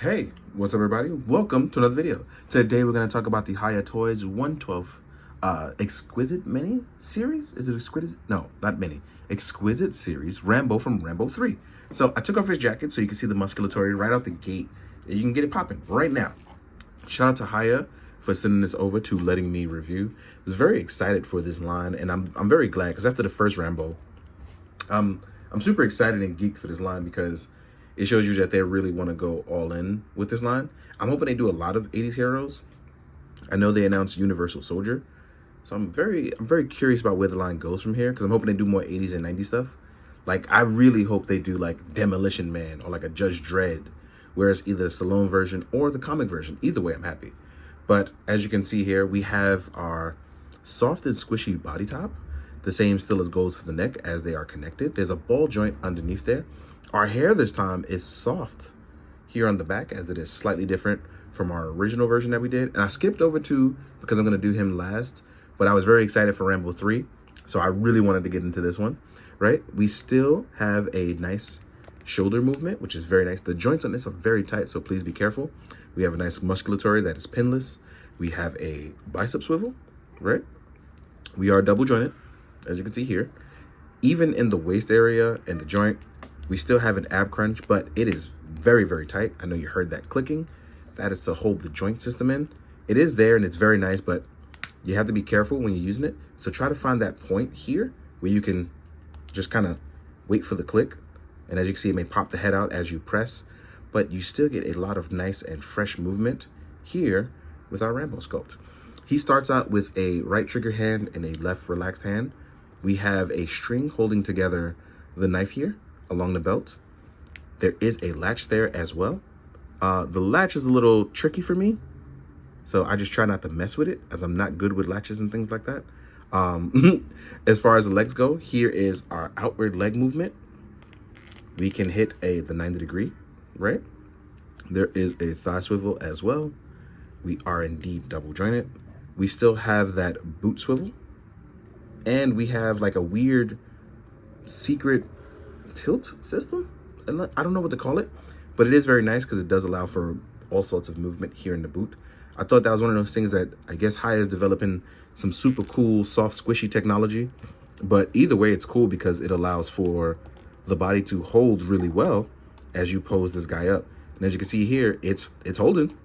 Hey, what's up everybody? Welcome to another video. Today we're going to talk about the Hiya Toys 112 Exquisite mini series. Is it Exquisite? No, not mini. Exquisite series, Rambo from Rambo 3. So I took off his jacket so you can see the musculature right out the gate. You can get it popping right now. Shout out to Hiya for sending this over to letting me review. I was very excited for this line, and I'm very glad because after the first Rambo, I'm super excited and geeked for this line because it shows you that they really want to go all in with this line. I'm hoping they do a lot of 80s heroes. I know they announced Universal Soldier, so I'm very curious about where the line goes from here because I'm hoping they do more 80s and 90s stuff. Like, I really hope they do like Demolition Man or like a Judge Dredd, where it's either the Stallone version or the comic version. Either way, I'm happy. But as you can see here, we have our soft and squishy body top. The same still as goes for the neck as they are connected. There's a ball joint underneath there. Our hair this time is soft here on the back, as it is slightly different from our original version that we did. And I skipped over to, because I'm going to do him last, but I was very excited for Rambo 3. So I really wanted to get into this one, right? We still have a nice shoulder movement, which is very nice. The joints on this are very tight, so please be careful. We have a nice musculature that is pinless. We have a bicep swivel, right? We are double jointed, as you can see here. Even in the waist area and the joint, we still have an ab crunch, but it is very, very tight. I know you heard that clicking. That is to hold the joint system in. It is there and it's very nice, but you have to be careful when you're using it. So try to find that point here where you can just kind of wait for the click. And as you can see, it may pop the head out as you press, but you still get a lot of nice and fresh movement here with our Rambo sculpt. He starts out with a right trigger hand and a left relaxed hand. We have a string holding together the knife here along the belt. There is a latch there as well. The latch is a little tricky for me, so I just try not to mess with it as I'm not good with latches and things like that. As far as the legs go, here is our outward leg movement. We can hit the 90 degree, right? There is a thigh swivel as well. We are indeed double jointed. We still have that boot swivel. And we have like a weird secret tilt system. I don't know what to call it, but it is very nice because it does allow for all sorts of movement here in the boot. I thought that was one of those things that I guess Hiya is developing some super cool, soft, squishy technology. But either way, it's cool because it allows for the body to hold really well as you pose this guy up. And as you can see here, it's holding.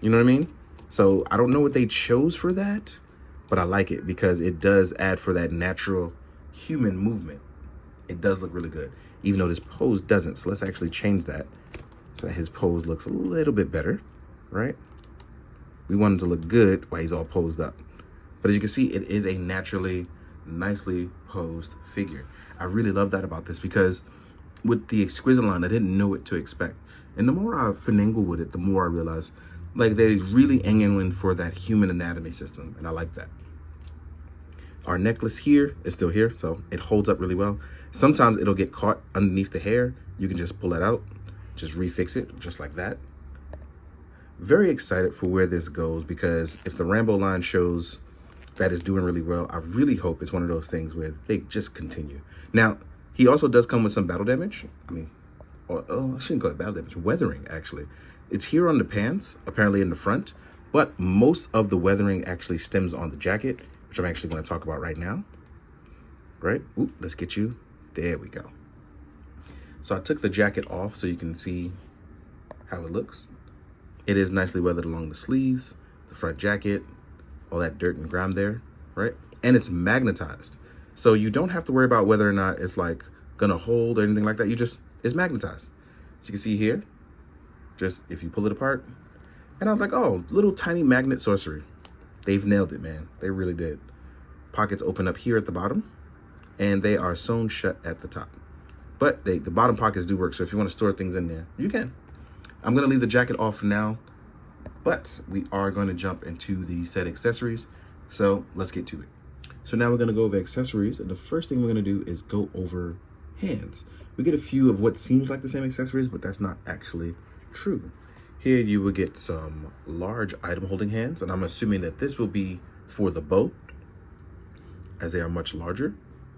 You know what I mean? So I don't know what they chose for that, but I like it because it does add for that natural human movement. It does look really good, even though this pose doesn't. So let's actually change that so that his pose looks a little bit better, right? We want him to look good while he's all posed up. But as you can see, it is a naturally, nicely posed figure. I really love that about this because with the Exquisite line, I didn't know what to expect. And the more I finagle with it, the more I realize like they're really angling for that human anatomy system. And I like that. Our necklace here is still here, so it holds up really well. Sometimes it'll get caught underneath the hair. You can just pull it out, just refix it, just like that. Very excited for where this goes because if the Rambo line shows that it's doing really well, I really hope it's one of those things where they just continue. Now, he also does come with some battle damage. I mean, I shouldn't call it battle damage, weathering actually. It's here on the pants, apparently in the front, but most of the weathering actually stems on the jacket, which I'm actually going to talk about right now. Right? Ooh, let's get you. There we go. So I took the jacket off so you can see how it looks. It is nicely weathered along the sleeves, the front jacket, all that dirt and grime there, right? And it's magnetized. So you don't have to worry about whether or not it's like gonna hold or anything like that. It's magnetized. As you can see here, just if you pull it apart. And I was like, oh, little tiny magnet sorcery. They've nailed it, man. They really did. Pockets open up here at the bottom, and they are sewn shut at the top. But the bottom pockets do work, so if you want to store things in there, you can. I'm going to leave the jacket off for now, but we are going to jump into the set accessories. So let's get to it. So now we're going to go over accessories, and the first thing we're going to do is go over hands. We get a few of what seems like the same accessories, but that's not actually true. Here you will get some large item holding hands, and I'm assuming that this will be for the bow, as they are much larger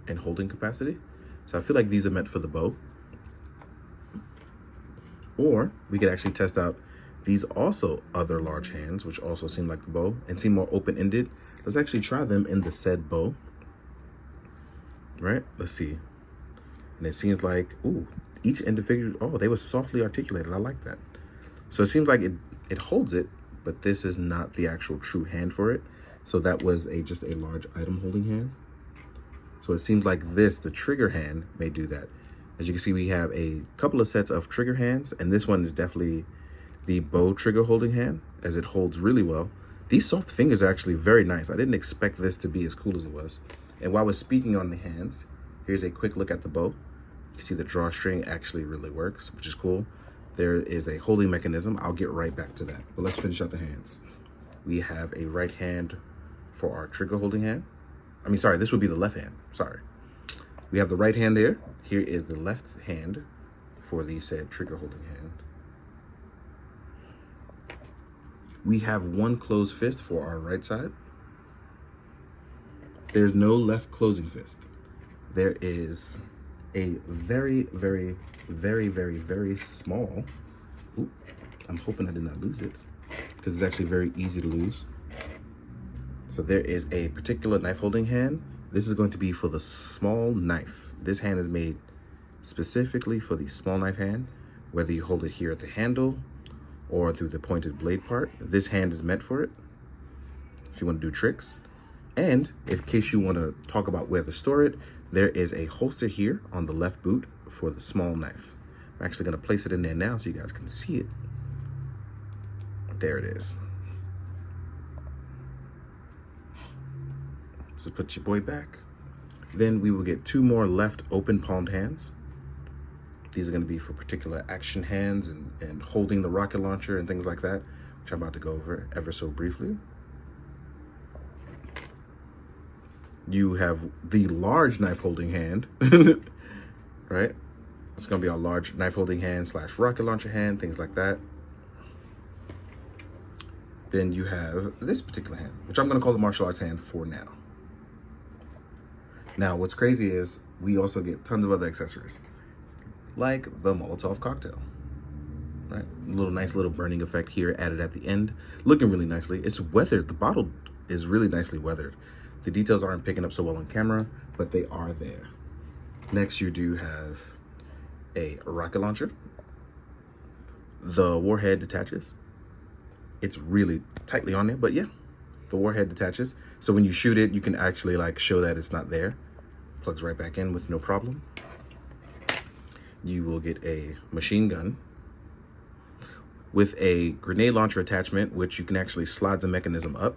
in holding capacity. So I feel like these are meant for the bow. Or we could actually test out These also other large hands, which also seem like the bow and seem more open-ended. Let's actually try them in the said bow. Right? Let's see. And it seems like, ooh, each individual, oh, they were softly articulated. I like that. So it seems like it holds it, but this is not the actual true hand for it. So that was just a large item holding hand. So it seems like this, the trigger hand, may do that. As you can see, we have a couple of sets of trigger hands, and this one is definitely the bow trigger holding hand, as it holds really well. These soft fingers are actually very nice. I didn't expect this to be as cool as it was. And while we're speaking on the hands, here's a quick look at the bow. You see the drawstring actually really works, which is cool. There is a holding mechanism. I'll get right back to that, but let's finish out the hands. We have a right hand for our trigger holding hand. I mean, sorry, this would be the left hand, sorry. We have the right hand there. Here is the left hand for the said trigger holding hand. We have one closed fist for our right side. There's no left closing fist. There is a very, very, very, very, very small, ooh, I'm hoping I did not lose it, because it's actually very easy to lose. So there is a particular knife holding hand. This is going to be for the small knife. This hand is made specifically for the small knife hand, whether you hold it here at the handle or through the pointed blade part. This hand is meant for it if you want to do tricks. And in case you want to talk about where to store it, there is a holster here on the left boot for the small knife. I'm actually going to place it in there now so you guys can see it. There it is. Just put your boy back. Then we will get two more left open palmed hands. These are going to be for particular action hands and holding the rocket launcher and things like that, which I'm about to go over ever so briefly. You have the large knife holding hand, right? It's going to be our large knife holding hand / rocket launcher hand, things like that. Then you have this particular hand, which I'm going to call the martial arts hand for now. Now, what's crazy is we also get tons of other accessories, like the Molotov cocktail, right? Nice little burning effect here added at the end, looking really nicely. It's weathered. The bottle is really nicely weathered. The details aren't picking up so well on camera, but they are there. Next, you do have a rocket launcher. The warhead detaches. It's really tightly on there, but yeah, the warhead detaches. So when you shoot it, you can actually show that it's not there. Plugs right back in with no problem. You will get a machine gun with a grenade launcher attachment, which you can actually slide the mechanism up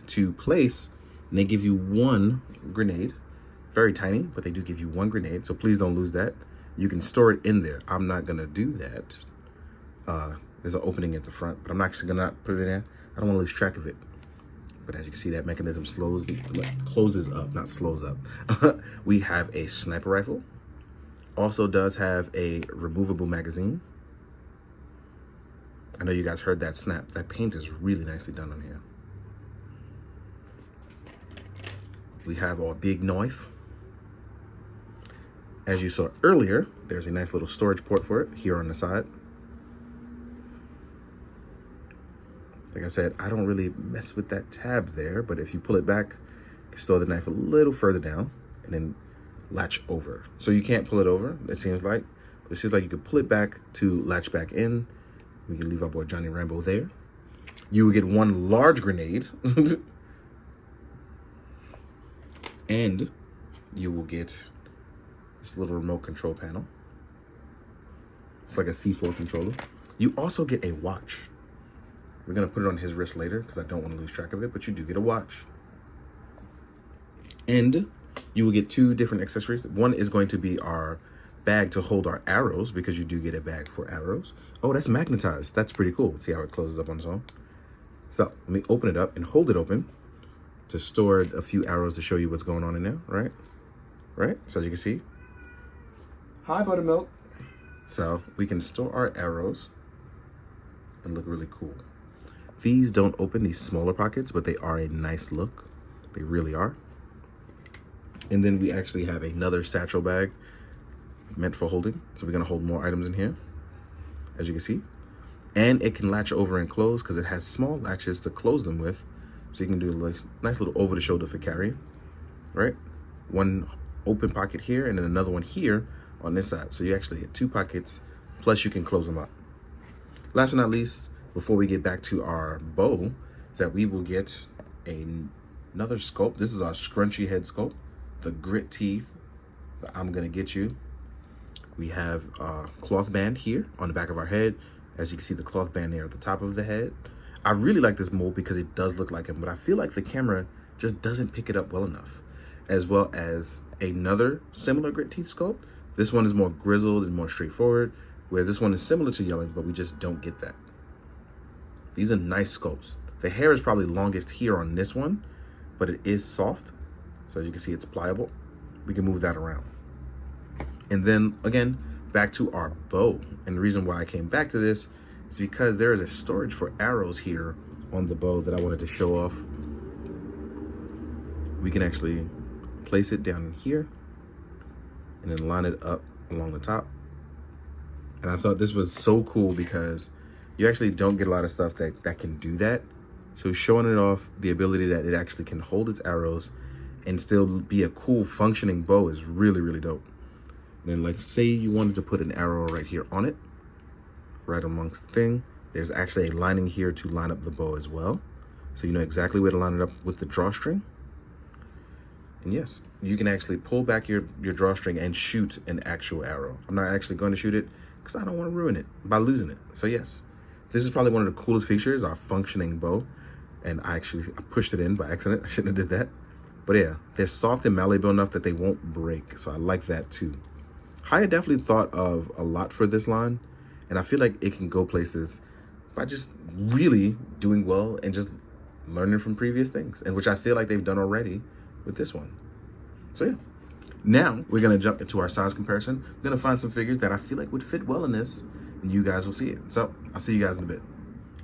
to place, and they give you one grenade. Very tiny, but they do give you one grenade, so please don't lose that. You can store it in there. I'm not gonna do that. There's an opening at the front, but I'm actually gonna put it in there. I don't wanna lose track of it. But as you can see, that mechanism closes up, not slows up. We have a sniper rifle. Also does have a removable magazine. I know you guys heard that snap. That paint is really nicely done on here. We have our big knife. As you saw earlier, there's a nice little storage port for it here on the side. Like I said, I don't really mess with that tab there, but if you pull it back, you can store the knife a little further down and then latch over. So you can't pull it over, it seems like, but it seems like you could pull it back to latch back in. We can leave our boy Johnny Rambo there. You will get one large grenade and you will get this little remote control panel. It's like a C4 controller. You also get a watch. We're gonna put it on his wrist later because I don't want to lose track of it, but you do get a watch. And you will get two different accessories. One is going to be our bag to hold our arrows, because you do get a bag for arrows. Oh, that's magnetized. That's pretty cool. See how it closes up on its own? So let me open it up and hold it open to store a few arrows to show you what's going on in there, right? Right? So as you can see, hi, Buttermilk. So we can store our arrows and look really cool. These don't open, these smaller pockets, but they are a nice look. They really are. And then we actually have another satchel bag meant for holding. So we're gonna hold more items in here, as you can see. And it can latch over and close because it has small latches to close them with. So you can do a nice little over the shoulder for carry, right? One open pocket here and then another one here on this side. So you actually get 2 pockets, plus you can close them up. Last but not least, before we get back to our bow, that we will get another sculpt. This is our scrunchy head sculpt, the grit teeth that I'm gonna get you. We have a cloth band here on the back of our head. As you can see, the cloth band there at the top of the head. I really like this mold because it does look like him, but I feel like the camera just doesn't pick it up well enough. As well as another similar grit teeth sculpt. This one is more grizzled and more straightforward, where this one is similar to Yelling, but we just don't get that. These are nice sculpts. The hair is probably longest here on this one, but it is soft. So as you can see, it's pliable. We can move that around. And then again, back to our bow. And the reason why I came back to this is because there is a storage for arrows here on the bow that I wanted to show off. We can actually place it down here and then line it up along the top. And I thought this was so cool because you actually don't get a lot of stuff that can do that. So showing it off, the ability that it actually can hold its arrows and still be a cool functioning bow is really, really dope. And then like say you wanted to put an arrow right here on it, right amongst the thing. There's actually a lining here to line up the bow as well. So you know exactly where to line it up with the drawstring. And yes, you can actually pull back your drawstring and shoot an actual arrow. I'm not actually going to shoot it because I don't want to ruin it by losing it. So yes, this is probably one of the coolest features, our functioning bow. And I pushed it in by accident. I shouldn't have did that. But yeah, they're soft and malleable enough that they won't break. So I like that too. Hiya definitely thought of a lot for this line. And I feel like it can go places by just really doing well and just learning from previous things. And which I feel like they've done already with this one. So yeah. Now we're gonna jump into our size comparison. I'm gonna find some figures that I feel like would fit well in this, and you guys will see it. So I'll see you guys in a bit.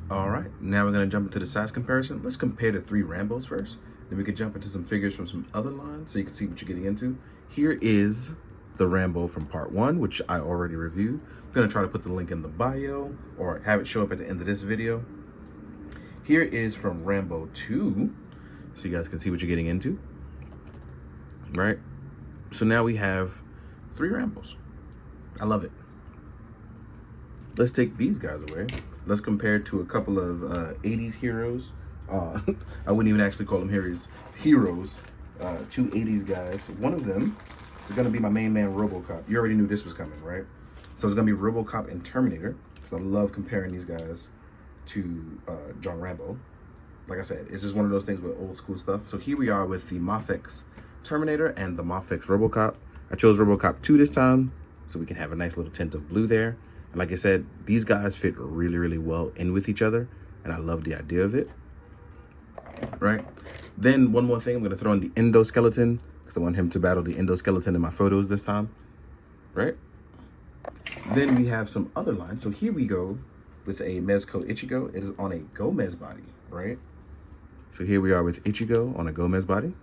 All right, now we're gonna jump into the size comparison. Let's compare the 3 Rambos first. Then we can jump into some figures from some other lines so you can see what you're getting into. Here is the Rambo from part 1, which I already reviewed. I'm gonna try to put the link in the bio or have it show up at the end of this video. Here is from Rambo 2, so you guys can see what you're getting into, right? So now we have 3 Rambos. I love it. Let's take these guys away. Let's compare it to a couple of 80s heroes. I wouldn't even actually call them heroes. 2 80s guys. One of them is gonna be my main man, RoboCop. You already knew this was coming, right? So it's gonna be RoboCop and Terminator, because I love comparing these guys to John Rambo. Like I said, it's just one of those things with old school stuff. So here we are with the Mafex Terminator and the Mafex RoboCop. I chose RoboCop 2 this time, so we can have a nice little tint of blue there. And like I said, these guys fit really, really well in with each other, and I love the idea of it, right? Then one more thing, I'm gonna throw in the endoskeleton, because I want him to battle the endoskeleton in my photos this time, right? Then we have some other lines. So here we go with a Mezco Ichigo. It is on a Gomez body, right? So here we are with Ichigo on a Gomez body. You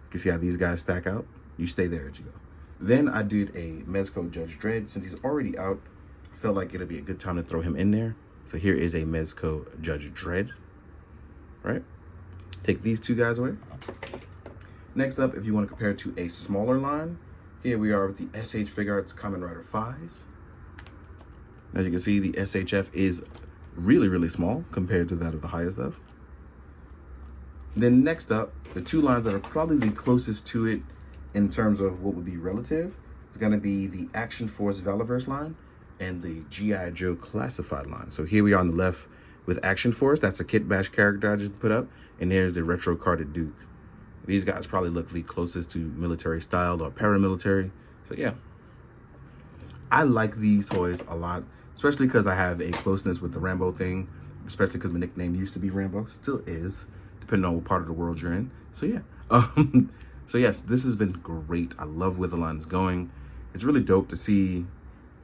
can see how these guys stack out. You stay there, Ichigo. Then I did a Mezco Judge Dredd. Since he's already out, I felt like it'd be a good time to throw him in there. So here is a Mezco Judge Dredd, right? Take these 2 guys away. Next up, if you want to compare it to a smaller line, here we are with the SH Figuarts Kamen Rider Fies. As you can see, the SHF is really, really small compared to that of the Hiya stuff. Then next up, the 2 lines that are probably the closest to it in terms of what would be relative is going to be the Action Force Valiverse line and the G.I. Joe Classified line. So here we are on the left with Action Force. That's a Kit Bash character I just put up. And here's the retro carded Duke. These guys probably look the closest to military style or paramilitary. So yeah, I like these toys a lot, especially because I have a closeness with the Rambo thing, especially because my nickname used to be Rambo, still is, depending on what part of the world you're in. So yeah, so yes, this has been great. I love where the line is going. It's really dope to see,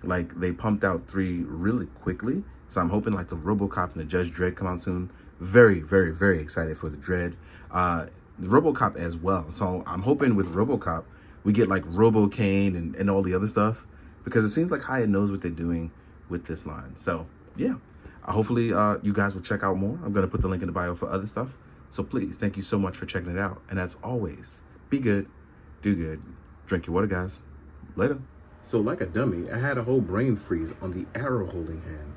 like, they pumped out 3 really quickly. So I'm hoping like the RoboCop and the Judge Dredd come out soon. Very, very, very excited for the Dredd. The RoboCop as well. So I'm hoping with RoboCop, we get like RoboCane and all the other stuff, because it seems like Hiya knows what they're doing with this line. So yeah, Hopefully, you guys will check out more. I'm going to put the link in the bio for other stuff. So please, thank you so much for checking it out. And as always, be good, do good, drink your water, guys. Later. So like a dummy, I had a whole brain freeze on the arrow holding hand.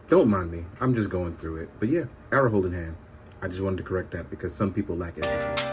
Don't mind me. I'm just going through it. But yeah, arrow holding hand. I just wanted to correct that because some people lack empathy.